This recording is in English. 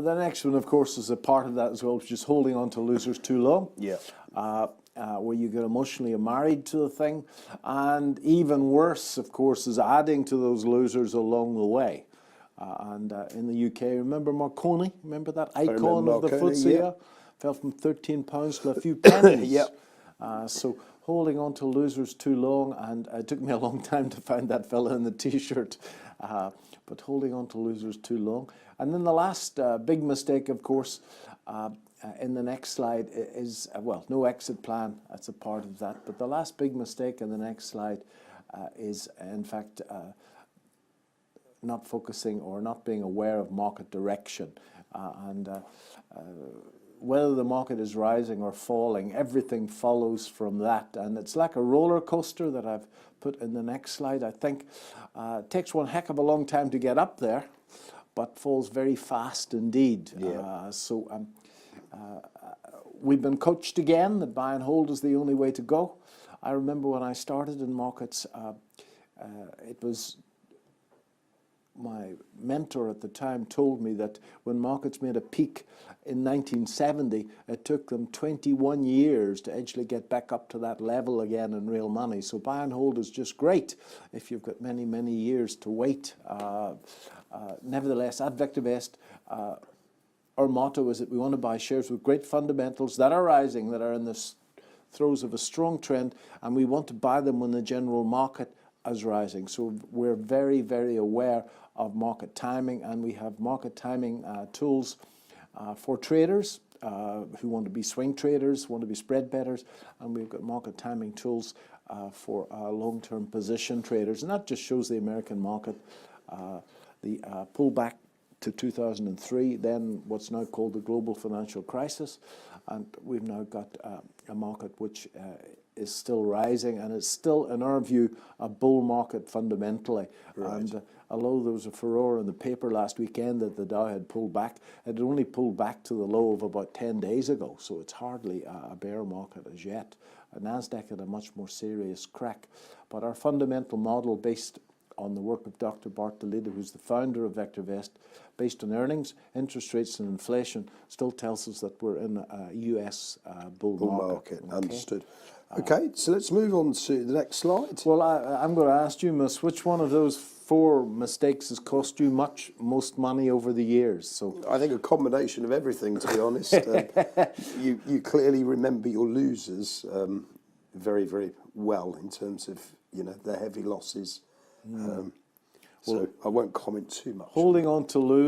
The next one, of course, is a part of that as well, which is holding on to losers too long. Yeah. Where you get emotionally married to the thing. And even worse, of course, is adding to those losers along the way. In the UK, remember Marconi? Remember that icon of the FTSE? Yeah. Fell from £13 to a few pennies. Yep. So holding on to losers too long, and it took me a long time to find that fella in the T-shirt, but holding on to losers too long. And then the last big mistake, of course, in the next slide is, well, no exit plan, that's a part of that, but the last big mistake in the next slide is, in fact, not focusing or not being aware of market direction. Whether the market is rising or falling, everything follows from that. And it's like a roller coaster that I've put in the next slide. I think it takes one heck of a long time to get up there, but falls very fast indeed. Yeah. We've been coached again that buy and hold is the only way to go. I remember when I started in markets, it was my mentor at the time told me that when markets made a peak in 1970, it took them 21 years to actually get back up to that level again in real money. So buy and hold is just great if you've got many, many years to wait. Nevertheless, at VectorVest, our motto is that we want to buy shares with great fundamentals that are rising, that are in the throes of a strong trend, and we want to buy them when the general market is rising. So we're very, very aware of market timing, and we have market timing tools for traders who want to be swing traders, want to be spread bettors, and we've got market timing tools for long-term position traders. And that just shows the American market, the pullback to 2003, then what's now called the global financial crisis, and we've now got a market which is still rising, and it's still, in our view, a bull market fundamentally. Right. And although there was a furore in the paper last weekend that the Dow had pulled back, it had only pulled back to the low of about 10 days ago, so it's hardly a bear market as yet. NASDAQ had a much more serious crack, but our fundamental model, based on the work of Dr. Bart De Lede, who's the founder of VectorVest, based on earnings, interest rates and inflation, still tells us that we're in a US bull market. Okay? Understood. Okay, so let's move on to the next slide. Well, I'm going to ask you, Miss, which one of those four mistakes has cost you most money over the years? So I think a combination of everything, to be honest. You clearly remember your losers very, very well in terms of, the heavy losses. So I won't comment too much. holding on to lose.